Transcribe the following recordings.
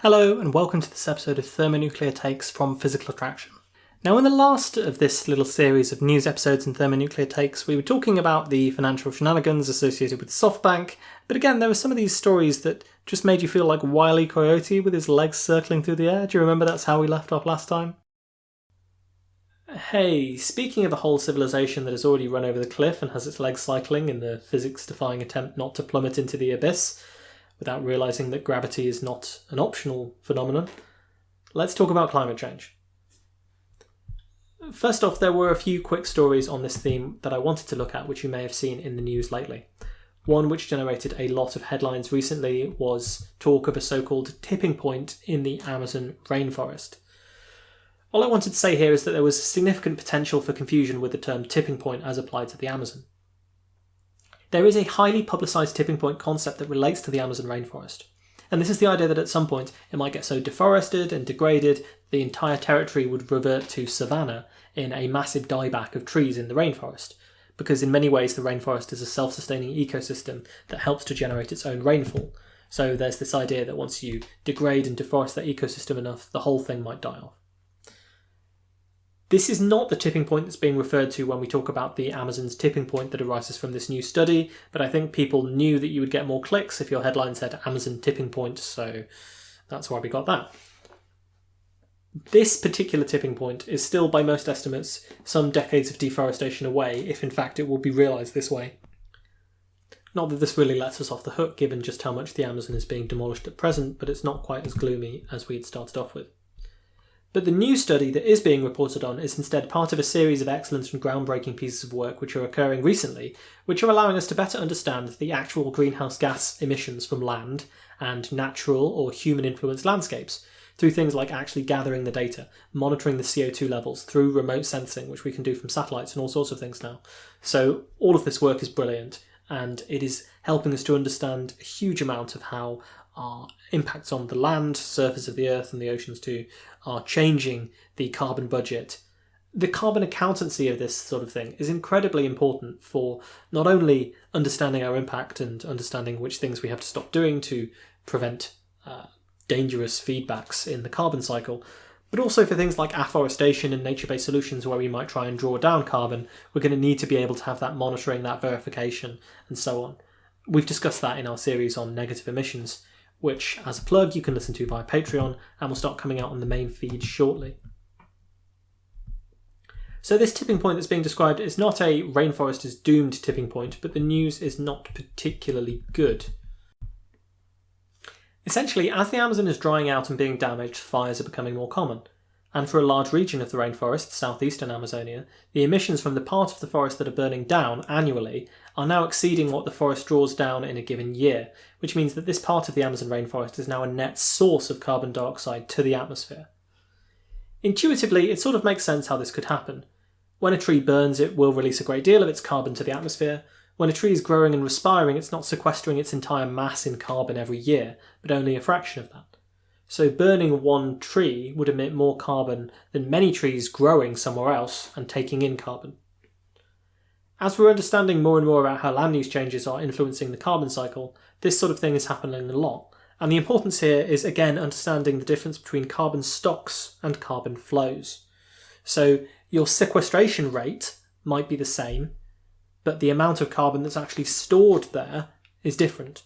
Hello and welcome to this episode of Thermonuclear Takes from Physical Attraction. Now in the last of this little series of news episodes and Thermonuclear Takes, we were talking about the financial shenanigans associated with SoftBank, but again there were some of these stories that just made you feel like Wile E. Coyote with his legs circling through the air. Do you remember that's how we left off last time? Hey, speaking of a whole civilization that has already run over the cliff and has its legs cycling in the physics-defying attempt not to plummet into the abyss, without realising that gravity is not an optional phenomenon, let's talk about climate change. First off, there were a few quick stories on this theme that I wanted to look at, which you may have seen in the news lately. One which generated a lot of headlines recently was talk of a so-called tipping point in the Amazon rainforest. All I wanted to say here is that there was significant potential for confusion with the term tipping point as applied to the Amazon. There is a highly publicised tipping point concept that relates to the Amazon rainforest. And this is the idea that at some point it might get so deforested and degraded the entire territory would revert to savanna in a massive dieback of trees in the rainforest. Because in many ways the rainforest is a self-sustaining ecosystem that helps to generate its own rainfall. So there's this idea that once you degrade and deforest that ecosystem enough, the whole thing might die off. This is not the tipping point that's being referred to when we talk about the Amazon's tipping point that arises from this new study, but I think people knew that you would get more clicks if your headline said Amazon tipping point, so that's why we got that. This particular tipping point is still, by most estimates, some decades of deforestation away, if in fact it will be realised this way. Not that this really lets us off the hook, given just how much the Amazon is being demolished at present, but it's not quite as gloomy as we'd started off with. But the new study that is being reported on is instead part of a series of excellent and groundbreaking pieces of work which are occurring recently, which are allowing us to better understand the actual greenhouse gas emissions from land and natural or human-influenced landscapes, through things like actually gathering the data, monitoring the CO2 levels through remote sensing, which we can do from satellites and all sorts of things now. So all of this work is brilliant, and it is helping us to understand a huge amount of how our impacts on the land, surface of the earth and the oceans too, are changing the carbon budget. The carbon accountancy of this sort of thing is incredibly important for not only understanding our impact and understanding which things we have to stop doing to prevent dangerous feedbacks in the carbon cycle, but also for things like afforestation and nature-based solutions where we might try and draw down carbon. We're going to need to be able to have that monitoring, that verification, and so on. We've discussed that in our series on negative emissions, which, as a plug, you can listen to via Patreon and will start coming out on the main feed shortly. So this tipping point that's being described is not a rainforest is doomed tipping point, but the news is not particularly good. Essentially, as the Amazon is drying out and being damaged, fires are becoming more common. And for a large region of the rainforest, southeastern Amazonia, the emissions from the part of the forest that are burning down annually are now exceeding what the forest draws down in a given year, which means that this part of the Amazon rainforest is now a net source of carbon dioxide to the atmosphere. Intuitively, it sort of makes sense how this could happen. When a tree burns, it will release a great deal of its carbon to the atmosphere. When a tree is growing and respiring, it's not sequestering its entire mass in carbon every year, but only a fraction of that. So burning one tree would emit more carbon than many trees growing somewhere else and taking in carbon. As we're understanding more and more about how land use changes are influencing the carbon cycle, this sort of thing is happening a lot. And the importance here is, again, understanding the difference between carbon stocks and carbon flows. So your sequestration rate might be the same, but the amount of carbon that's actually stored there is different.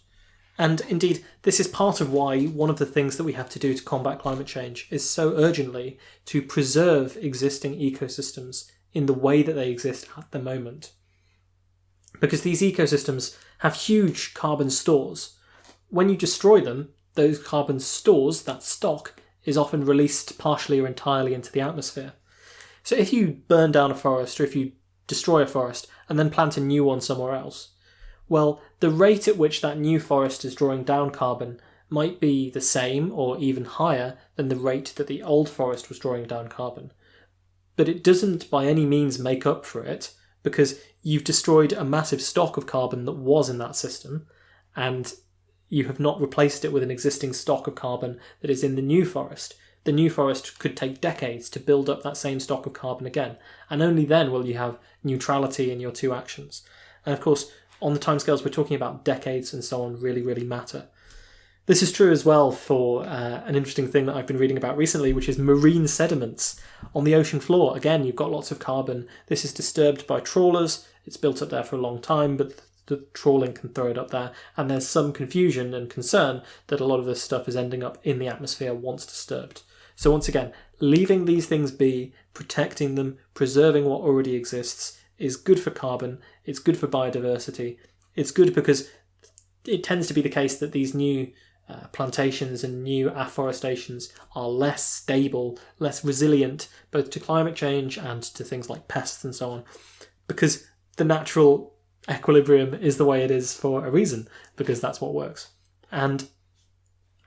And indeed, this is part of why one of the things that we have to do to combat climate change is so urgently to preserve existing ecosystems in the way that they exist at the moment. Because these ecosystems have huge carbon stores. When you destroy them, those carbon stores, that stock, is often released partially or entirely into the atmosphere. So if you burn down a forest or if you destroy a forest and then plant a new one somewhere else, well, the rate at which that new forest is drawing down carbon might be the same or even higher than the rate that the old forest was drawing down carbon. But it doesn't by any means make up for it, because you've destroyed a massive stock of carbon that was in that system, and you have not replaced it with an existing stock of carbon that is in the new forest. The new forest could take decades to build up that same stock of carbon again, and only then will you have neutrality in your two actions. And of course, on the timescales we're talking about, decades and so on really, really matter. This is true as well for an interesting thing that I've been reading about recently, which is marine sediments on the ocean floor. Again, you've got lots of carbon. This is disturbed by trawlers. It's built up there for a long time, but the trawling can throw it up there. And there's some confusion and concern that a lot of this stuff is ending up in the atmosphere once disturbed. So once again, leaving these things be, protecting them, preserving what already exists is good for carbon. It's good for biodiversity. It's good because it tends to be the case that these new plantations and new afforestations are less stable, less resilient, both to climate change and to things like pests and so on, because the natural equilibrium is the way it is for a reason, because that's what works. And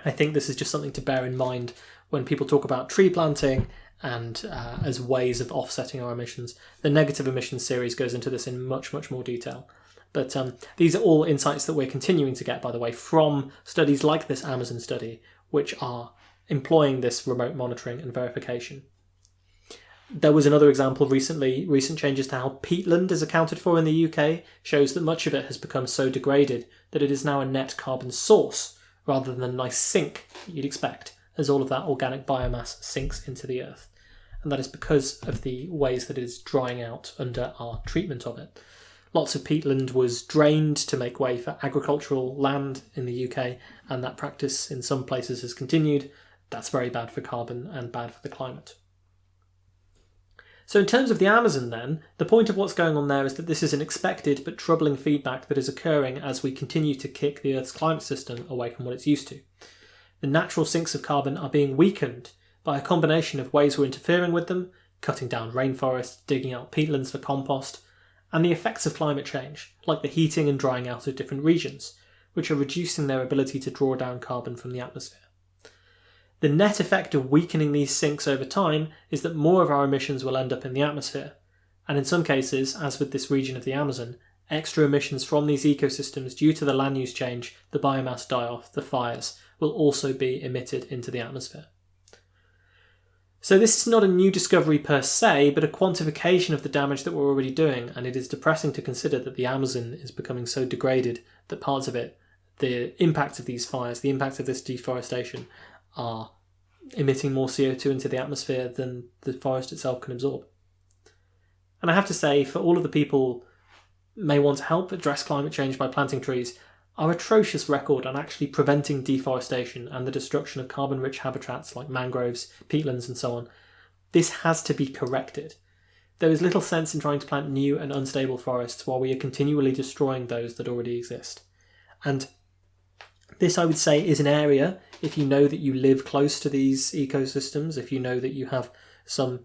I think this is just something to bear in mind when people talk about tree planting and as ways of offsetting our emissions. The negative emissions series goes into this in much, much more detail. But these are all insights that we're continuing to get, by the way, from studies like this Amazon study, which are employing this remote monitoring and verification. There was another example recently. Recent changes to how peatland is accounted for in the UK shows that much of it has become so degraded that it is now a net carbon source, rather than a nice sink that you'd expect, as all of that organic biomass sinks into the earth. And that is because of the ways that it is drying out under our treatment of it. Lots of peatland was drained to make way for agricultural land in the UK, and that practice in some places has continued. That's very bad for carbon and bad for the climate. So in terms of the Amazon then, the point of what's going on there is that this is an expected but troubling feedback that is occurring as we continue to kick the Earth's climate system away from what it's used to. The natural sinks of carbon are being weakened by a combination of ways we're interfering with them, cutting down rainforests, digging out peatlands for compost, and the effects of climate change, like the heating and drying out of different regions, which are reducing their ability to draw down carbon from the atmosphere. The net effect of weakening these sinks over time is that more of our emissions will end up in the atmosphere, and in some cases, as with this region of the Amazon, extra emissions from these ecosystems due to the land use change, the biomass die-off, the fires, will also be emitted into the atmosphere. So this is not a new discovery per se, but a quantification of the damage that we're already doing, and it is depressing to consider that the Amazon is becoming so degraded that parts of it, the impact of these fires, the impact of this deforestation, are emitting more CO2 into the atmosphere than the forest itself can absorb. And I have to say, for all of the people who may want to help address climate change by planting trees, our atrocious record on actually preventing deforestation and the destruction of carbon-rich habitats like mangroves, peatlands and so on, this has to be corrected. There is little sense in trying to plant new and unstable forests while we are continually destroying those that already exist. And this, I would say, is an area, if you know that you live close to these ecosystems, if you know that you have some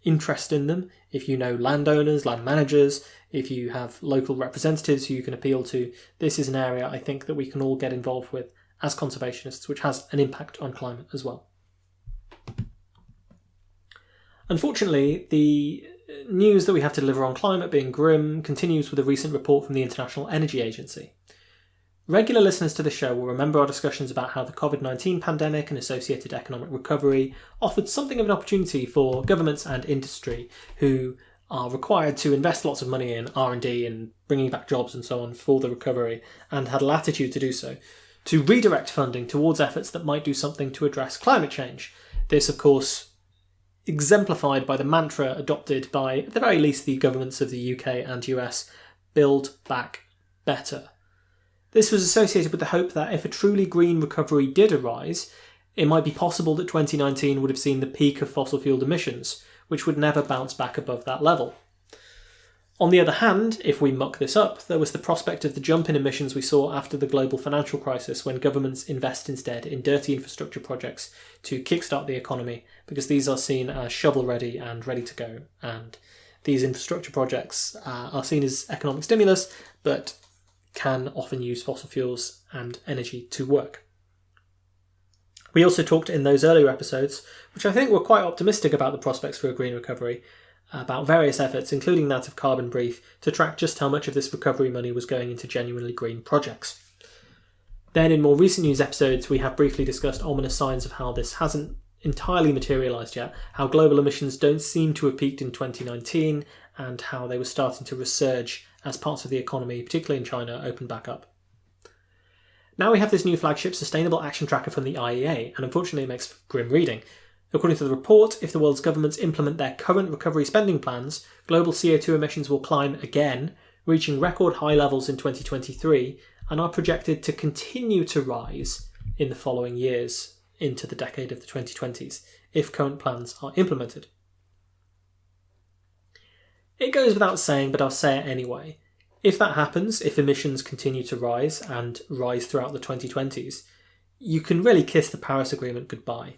interest in them, if you know landowners, land managers, if you have local representatives who you can appeal to, this is an area I think that we can all get involved with as conservationists, which has an impact on climate as well. Unfortunately, the news that we have to deliver on climate being grim continues with a recent report from the International Energy Agency. Regular listeners to the show will remember our discussions about how the COVID-19 pandemic and associated economic recovery offered something of an opportunity for governments and industry who are required to invest lots of money in R&D and bringing back jobs and so on for the recovery, and had latitude to do so, to redirect funding towards efforts that might do something to address climate change. This, of course, exemplified by the mantra adopted by, at the very least, the governments of the UK and US, Build Back Better. This was associated with the hope that if a truly green recovery did arise, it might be possible that 2019 would have seen the peak of fossil fuel emissions, which would never bounce back above that level. On the other hand, if we muck this up, there was the prospect of the jump in emissions we saw after the global financial crisis, when governments invest instead in dirty infrastructure projects to kickstart the economy, because these are seen as shovel-ready and ready to go. And these infrastructure projects are seen as economic stimulus, but can often use fossil fuels and energy to work. We also talked in those earlier episodes, which I think were quite optimistic about the prospects for a green recovery, about various efforts, including that of Carbon Brief, to track just how much of this recovery money was going into genuinely green projects. Then in more recent news episodes, we have briefly discussed ominous signs of how this hasn't entirely materialised yet, how global emissions don't seem to have peaked in 2019, and how they were starting to resurge as parts of the economy, particularly in China, opened back up. Now we have this new flagship Sustainable Action Tracker from the IEA, and unfortunately it makes grim reading. According to the report, if the world's governments implement their current recovery spending plans, global CO2 emissions will climb again, reaching record high levels in 2023, and are projected to continue to rise in the following years into the decade of the 2020s, if current plans are implemented. It goes without saying, but I'll say it anyway. If that happens, if emissions continue to rise and rise throughout the 2020s, you can really kiss the Paris Agreement goodbye.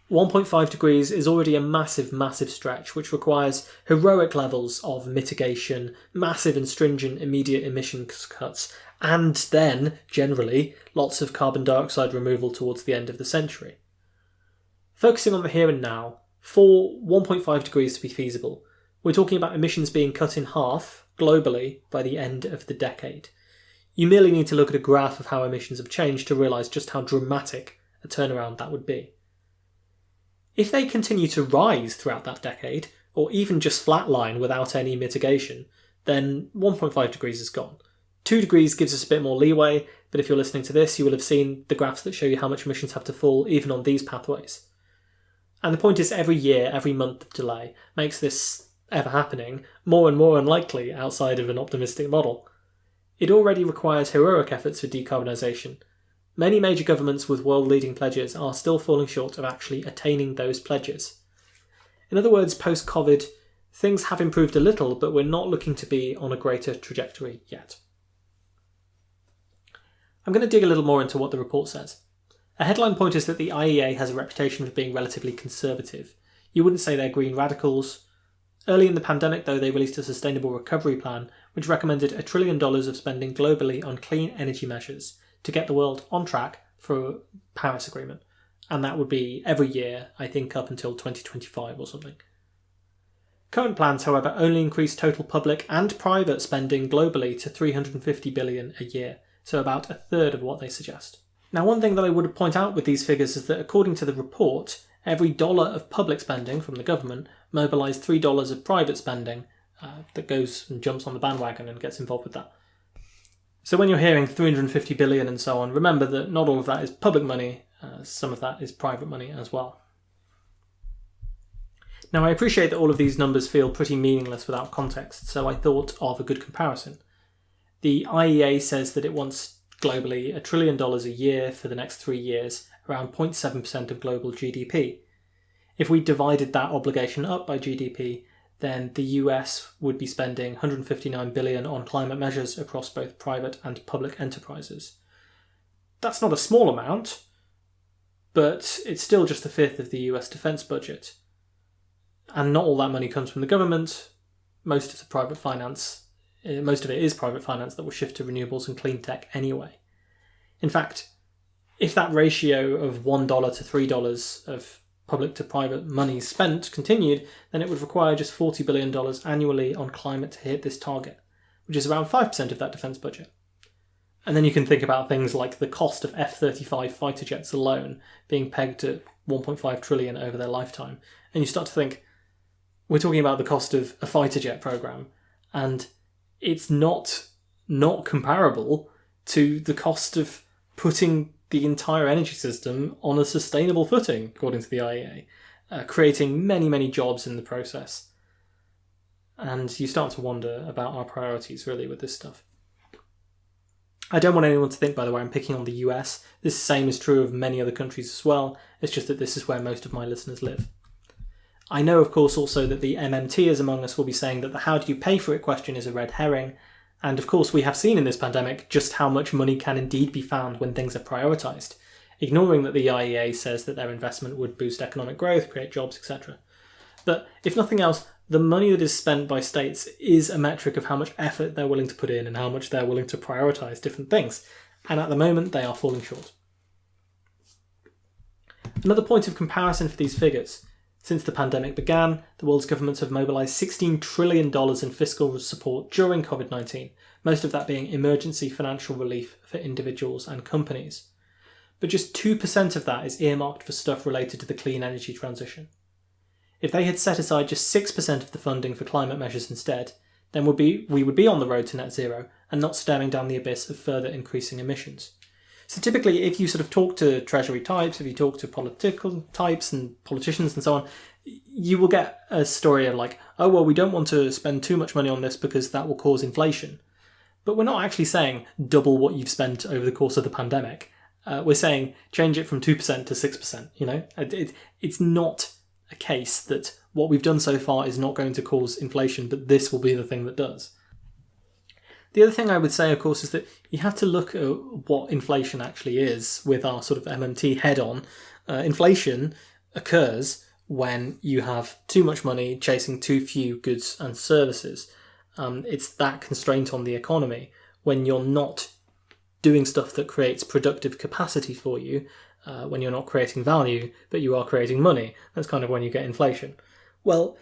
1.5 degrees is already a massive, massive stretch, which requires heroic levels of mitigation, massive and stringent immediate emissions cuts, and then, generally, lots of carbon dioxide removal towards the end of the century. Focusing on the here and now, for 1.5 degrees to be feasible, we're talking about emissions being cut in half, globally, by the end of the decade. You merely need to look at a graph of how emissions have changed to realise just how dramatic a turnaround that would be. If they continue to rise throughout that decade, or even just flatline without any mitigation, then 1.5 degrees is gone. 2 degrees gives us a bit more leeway, but if you're listening to this, you will have seen the graphs that show you how much emissions have to fall even on these pathways. And the point is, every year, every month of delay makes this ever happening more and more unlikely outside of an optimistic model. It already requires heroic efforts for decarbonisation. Many major governments with world-leading pledges are still falling short of actually attaining those pledges. In other words, post-COVID, things have improved a little, but we're not looking to be on a greater trajectory yet. I'm going to dig a little more into what the report says. A headline point is that the IEA has a reputation for being relatively conservative. You wouldn't say they're green radicals. Early in the pandemic, though, they released a sustainable recovery plan, which recommended $1 trillion of spending globally on clean energy measures to get the world on track for a Paris Agreement. And that would be every year, I think up until 2025 or something. Current plans, however, only increase total public and private spending globally to $350 billion a year, so about a third of what they suggest. Now, one thing that I would point out with these figures is that according to the report, every dollar of public spending from the government mobilised $3 of private spending that goes and jumps on the bandwagon and gets involved with that. So when you're hearing 350 billion and so on, remember that not all of that is public money, some of that is private money as well. Now, I appreciate that all of these numbers feel pretty meaningless without context, so I thought of a good comparison. The IEA says that it wants globally $1 trillion a year for the next 3 years, around 0.7% of global GDP. If we divided that obligation up by GDP, then the US would be spending $159 billion on climate measures across both private and public enterprises. That's not a small amount, but it's still just a fifth of the US defence budget. And not all that money comes from the government. Most of it is private finance that will shift to renewables and clean tech anyway. In fact, if that ratio of $1 to $3 of public to private money spent continued, then it would require just $40 billion annually on climate to hit this target, which is around 5% of that defence budget. And then you can think about things like the cost of F-35 fighter jets alone being pegged at 1.5 trillion over their lifetime. And you start to think, we're talking about the cost of a fighter jet programme, and it's not comparable to the cost of putting the entire energy system on a sustainable footing, according to the IEA, creating many, many jobs in the process. And you start to wonder about our priorities, really, with this stuff. I don't want anyone to think, by the way, I'm picking on the US. This same is true of many other countries as well. It's just that this is where most of my listeners live. I know, of course, also that the MMTers among us will be saying that the how do you pay for it question is a red herring. And of course, we have seen in this pandemic just how much money can indeed be found when things are prioritised, ignoring that the IEA says that their investment would boost economic growth, create jobs, etc. But if nothing else, the money that is spent by states is a metric of how much effort they're willing to put in and how much they're willing to prioritise different things. And at the moment, they are falling short. Another point of comparison for these figures. Since the pandemic began, the world's governments have mobilised $16 trillion in fiscal support during COVID-19, most of that being emergency financial relief for individuals and companies. But just 2% of that is earmarked for stuff related to the clean energy transition. If they had set aside just 6% of the funding for climate measures instead, then we would be on the road to net zero and not staring down the abyss of further increasing emissions. So typically, if you sort of talk to Treasury types, if you talk to political types and politicians and so on, you will get a story of like, oh, well, we don't want to spend too much money on this because that will cause inflation. But we're not actually saying double what you've spent over the course of the pandemic. We're saying change it from 2% to 6%, you know? It's not a case that what we've done so far is not going to cause inflation, but this will be the thing that does. The other thing I would say, of course, is that you have to look at what inflation actually is with our sort of MMT head on. Inflation occurs when you have too much money chasing too few goods and services. It's that constraint on the economy when you're not doing stuff that creates productive capacity for you, when you're not creating value, but you are creating money. That's kind of when you get inflation. Well,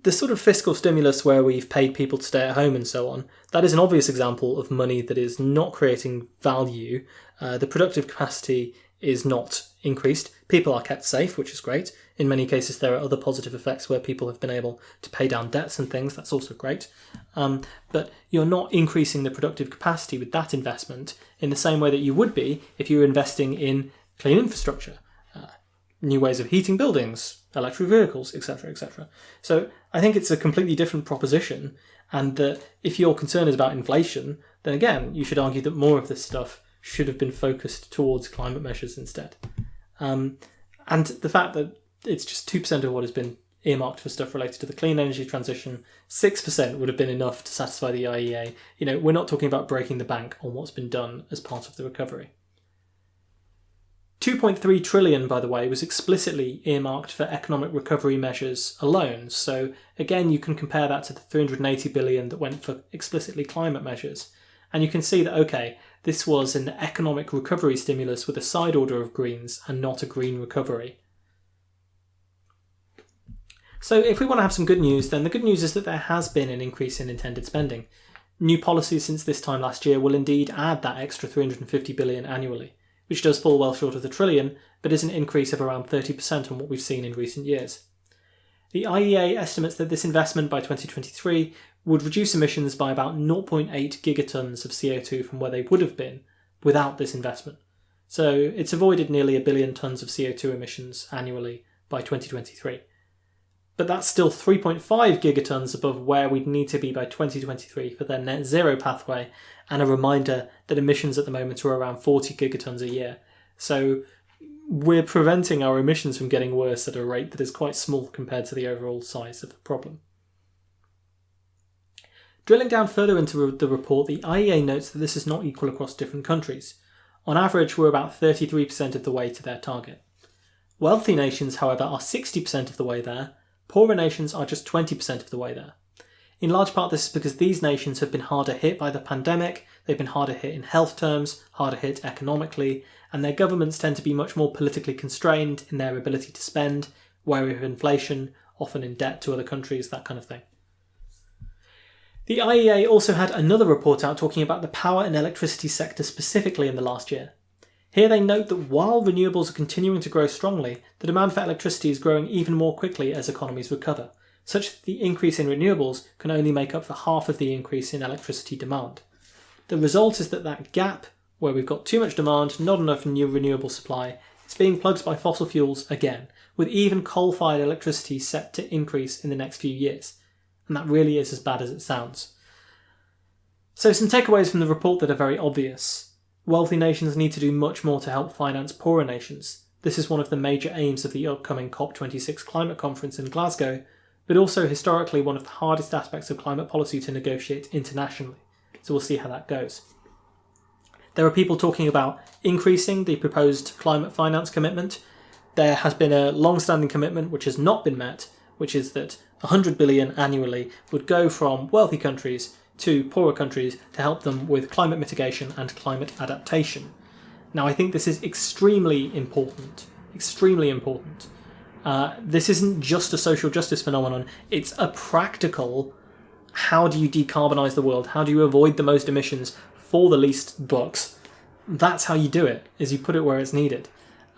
the sort of fiscal stimulus where we've paid people to stay at home and so on, that is an obvious example of money that is not creating value. The productive capacity is not increased. People are kept safe, which is great. In many cases, there are other positive effects where people have been able to pay down debts and things. That's also great. But you're not increasing the productive capacity with that investment in the same way that you would be if you were investing in clean infrastructure, new ways of heating buildings, electric vehicles, etc., etc. So I think it's a completely different proposition, and that if your concern is about inflation, then again, you should argue that more of this stuff should have been focused towards climate measures instead. And the fact that it's just 2% of what has been earmarked for stuff related to the clean energy transition, 6% would have been enough to satisfy the IEA. You know, we're not talking about breaking the bank on what's been done as part of the recovery. 2.3 trillion, by the way, was explicitly earmarked for economic recovery measures alone. So again, you can compare that to the 380 billion that went for explicitly climate measures. And you can see that, okay, this was an economic recovery stimulus with a side order of greens and not a green recovery. So if we want to have some good news, then the good news is that there has been an increase in intended spending. New policies since this time last year will indeed add that extra 350 billion annually, which does fall well short of the trillion, but is an increase of around 30% on what we've seen in recent years. The IEA estimates that this investment by 2023 would reduce emissions by about 0.8 gigatons of CO2 from where they would have been without this investment. So it's avoided nearly 1 billion tonnes of CO2 emissions annually by 2023. But that's still 3.5 gigatons above where we'd need to be by 2023 for their net zero pathway, and a reminder that emissions at the moment are around 40 gigatons a year. So we're preventing our emissions from getting worse at a rate that is quite small compared to the overall size of the problem. Drilling down further into the report, the IEA notes that this is not equal across different countries. On average, we're about 33% of the way to their target. Wealthy nations, however, are 60% of the way there. Poorer nations are just 20% of the way there. In large part, this is because these nations have been harder hit by the pandemic, they've been harder hit in health terms, harder hit economically, and their governments tend to be much more politically constrained in their ability to spend, wary of inflation, often in debt to other countries, that kind of thing. The IEA also had another report out talking about the power and electricity sector specifically in the last year. Here they note that while renewables are continuing to grow strongly, the demand for electricity is growing even more quickly as economies recover, such that the increase in renewables can only make up for half of the increase in electricity demand. The result is that gap, where we've got too much demand, not enough new renewable supply, it's being plugged by fossil fuels again, with even coal-fired electricity set to increase in the next few years. And that really is as bad as it sounds. So some takeaways from the report that are very obvious. Wealthy nations need to do much more to help finance poorer nations. This is one of the major aims of the upcoming COP26 climate conference in Glasgow, but also historically one of the hardest aspects of climate policy to negotiate internationally. So we'll see how that goes. There are people talking about increasing the proposed climate finance commitment. There has been a long-standing commitment which has not been met, which is that 100 billion annually would go from wealthy countries to poorer countries to help them with climate mitigation and climate adaptation. Now, I think this is extremely important. Extremely important. This isn't just a social justice phenomenon, it's a practical, how do you decarbonise the world? How do you avoid the most emissions for the least bucks? That's how you do it, is you put it where it's needed.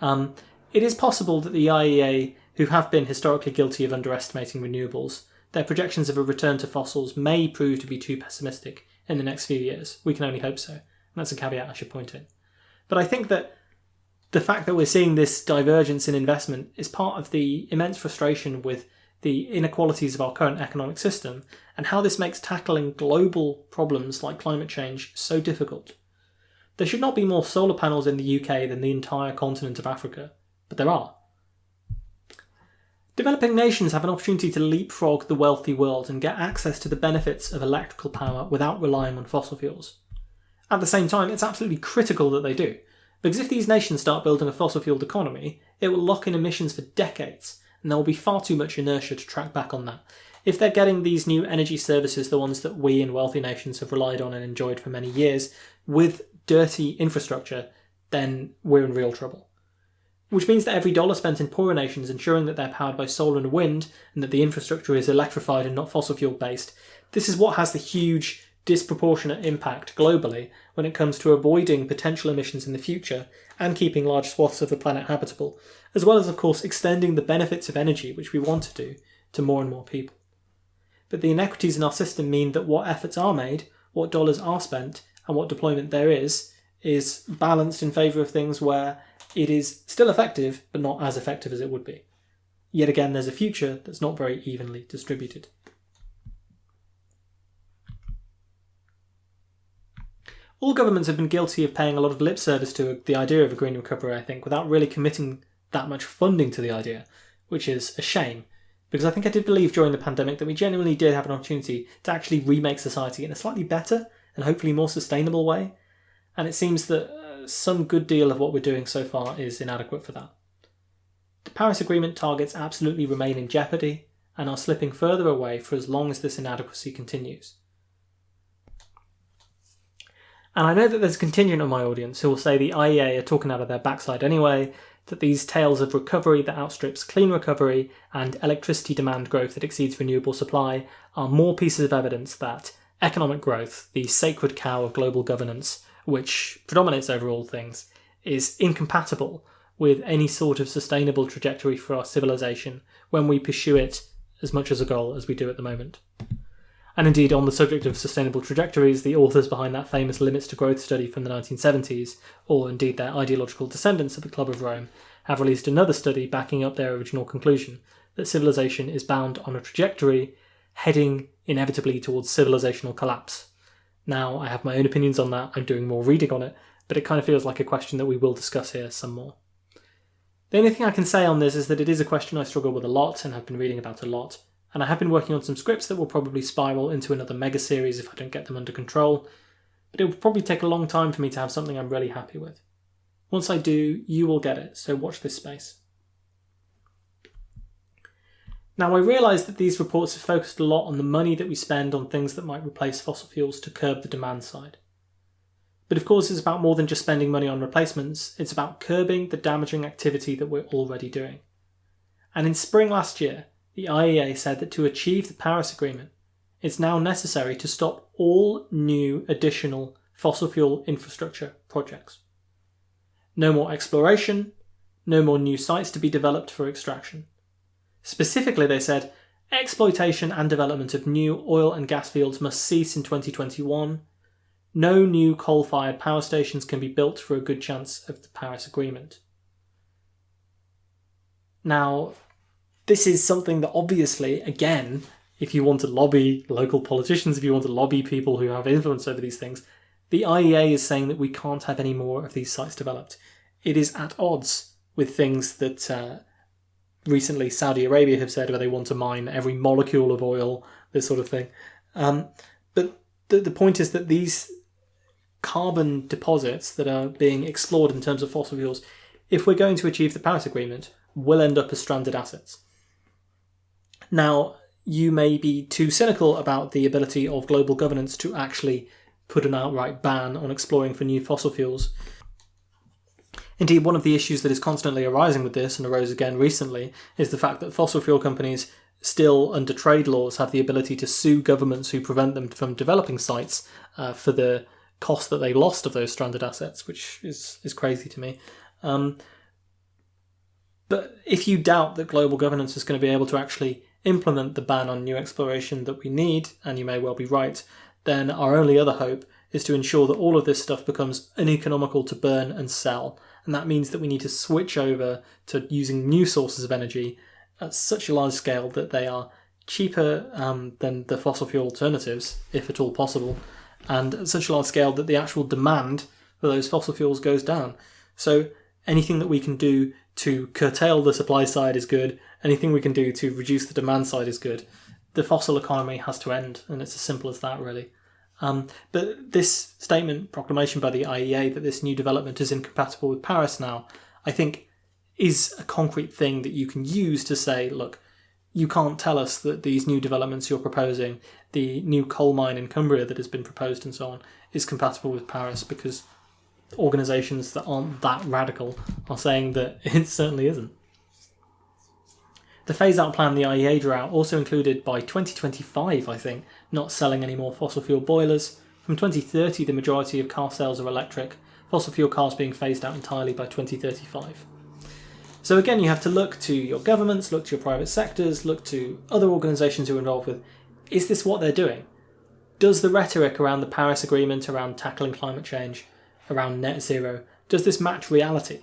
It is possible that the IEA, who have been historically guilty of underestimating renewables, their projections of a return to fossils may prove to be too pessimistic in the next few years. We can only hope so. And that's a caveat I should point in. But I think that the fact that we're seeing this divergence in investment is part of the immense frustration with the inequalities of our current economic system and how this makes tackling global problems like climate change so difficult. There should not be more solar panels in the UK than the entire continent of Africa, but there are. Developing nations have an opportunity to leapfrog the wealthy world and get access to the benefits of electrical power without relying on fossil fuels. At the same time, it's absolutely critical that they do, because if these nations start building a fossil-fueled economy, it will lock in emissions for decades, and there will be far too much inertia to track back on that. If they're getting these new energy services, the ones that we in wealthy nations have relied on and enjoyed for many years, with dirty infrastructure, then we're in real trouble. Which means that every dollar spent in poorer nations ensuring that they're powered by solar and wind, and that the infrastructure is electrified and not fossil fuel based, this is what has the huge disproportionate impact globally when it comes to avoiding potential emissions in the future and keeping large swaths of the planet habitable, as well as, of course, extending the benefits of energy, which we want to do, to more and more people. But the inequities in our system mean that what efforts are made, what dollars are spent, and what deployment there is balanced in favour of things where it is still effective, but not as effective as it would be. Yet again, there's a future that's not very evenly distributed. All governments have been guilty of paying a lot of lip service to the idea of a green recovery, I think, without really committing that much funding to the idea, which is a shame, because I think I did believe during the pandemic that we genuinely did have an opportunity to actually remake society in a slightly better and hopefully more sustainable way, and it seems that some good deal of what we're doing so far is inadequate for that. The Paris Agreement targets absolutely remain in jeopardy and are slipping further away for as long as this inadequacy continues. And I know that there's a contingent of my audience who will say the IEA are talking out of their backside anyway, that these tales of recovery that outstrips clean recovery and electricity demand growth that exceeds renewable supply are more pieces of evidence that economic growth, the sacred cow of global governance, which predominates over all things, is incompatible with any sort of sustainable trajectory for our civilization when we pursue it as much as a goal as we do at the moment. And indeed, on the subject of sustainable trajectories, the authors behind that famous Limits to Growth study from the 1970s, or indeed their ideological descendants at the Club of Rome, have released another study backing up their original conclusion that civilization is bound on a trajectory heading inevitably towards civilizational collapse. Now, I have my own opinions on that, I'm doing more reading on it, but it kind of feels like a question that we will discuss here some more. The only thing I can say on this is that it is a question I struggle with a lot and have been reading about a lot, and I have been working on some scripts that will probably spiral into another mega series if I don't get them under control, but it will probably take a long time for me to have something I'm really happy with. Once I do, you will get it, so watch this space. Now, I realise that these reports have focused a lot on the money that we spend on things that might replace fossil fuels to curb the demand side. But of course, it's about more than just spending money on replacements, it's about curbing the damaging activity that we're already doing. And in spring last year, the IEA said that to achieve the Paris Agreement, it's now necessary to stop all new additional fossil fuel infrastructure projects. No more exploration, no more new sites to be developed for extraction. Specifically, they said, exploitation and development of new oil and gas fields must cease in 2021. No new coal-fired power stations can be built for a good chance of the Paris Agreement. Now, this is something that obviously, again, if you want to lobby local politicians, if you want to lobby people who have influence over these things, the IEA is saying that we can't have any more of these sites developed. It is at odds with things that recently Saudi Arabia have said where they want to mine every molecule of oil, this sort of thing. But the point is that these carbon deposits that are being explored in terms of fossil fuels, if we're going to achieve the Paris Agreement, will end up as stranded assets. Now, you may be too cynical about the ability of global governance to actually put an outright ban on exploring for new fossil fuels. Indeed, one of the issues that is constantly arising with this, and arose again recently, is the fact that fossil fuel companies still, under trade laws, have the ability to sue governments who prevent them from developing sites for the cost that they lost of those stranded assets, which is crazy to me. But if you doubt that global governance is going to be able to actually implement the ban on new exploration that we need, and you may well be right, then our only other hope is to ensure that all of this stuff becomes uneconomical to burn and sell. And that means that we need to switch over to using new sources of energy at such a large scale that they are cheaper than the fossil fuel alternatives, if at all possible, and at such a large scale that the actual demand for those fossil fuels goes down. So anything that we can do to curtail the supply side is good. Anything we can do to reduce the demand side is good. The fossil economy has to end, and it's as simple as that, really. But this proclamation by the IEA that this new development is incompatible with Paris now, I think is a concrete thing that you can use to say, look, you can't tell us that these new developments you're proposing, the new coal mine in Cumbria that has been proposed and so on, is compatible with Paris, because organisations that aren't that radical are saying that it certainly isn't. The phase-out plan the IEA drew out also included by 2025, I think, not selling any more fossil fuel boilers. From 2030, the majority of car sales are electric, fossil fuel cars being phased out entirely by 2035. So again, you have to look to your governments, look to your private sectors, look to other organisations who are involved with, is this what they're doing? Does the rhetoric around the Paris Agreement, around tackling climate change, around net zero, does this match reality?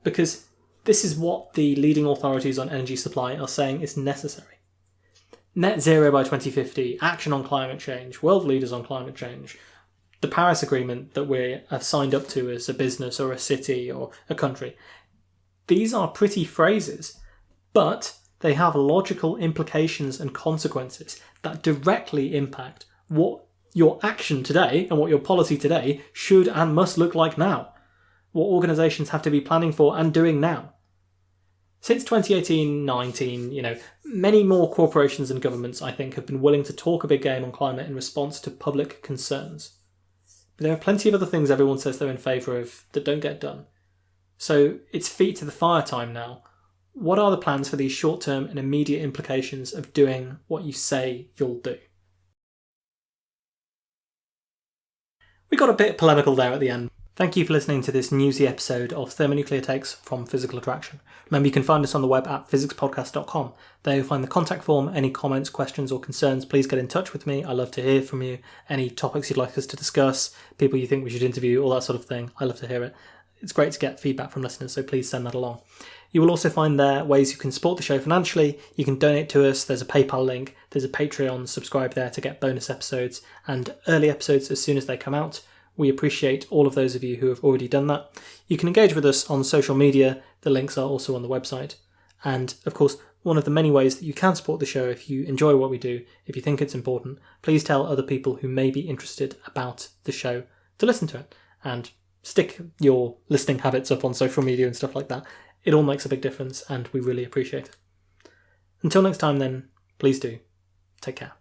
Because this is what the leading authorities on energy supply are saying is necessary. Net zero by 2050, action on climate change, world leaders on climate change, the Paris Agreement that we have signed up to as a business or a city or a country. These are pretty phrases, but they have logical implications and consequences that directly impact what your action today and what your policy today should and must look like now. What organisations have to be planning for and doing now. Since 2018-19, many more corporations and governments, I think, have been willing to talk a big game on climate in response to public concerns. But there are plenty of other things everyone says they're in favour of that don't get done. So it's feet to the fire time now. What are the plans for these short-term and immediate implications of doing what you say you'll do? We got a bit polemical there at the end. Thank you for listening to this newsy episode of Thermonuclear Takes from Physical Attraction. Remember, you can find us on the web at physicspodcast.com. There you'll find the contact form. Any comments, questions or concerns, please get in touch with me. I love to hear from you. Any topics you'd like us to discuss, people you think we should interview, all that sort of thing. I love to hear it. It's great to get feedback from listeners, so please send that along. You will also find there ways you can support the show financially. You can donate to us. There's a PayPal link. There's a Patreon. Subscribe there to get bonus episodes and early episodes as soon as they come out. We appreciate all of those of you who have already done that. You can engage with us on social media. The links are also on the website. And, of course, one of the many ways that you can support the show if you enjoy what we do, if you think it's important, please tell other people who may be interested about the show to listen to it. And stick your listening habits up on social media and stuff like that. It all makes a big difference and we really appreciate it. Until next time then, please do. Take care.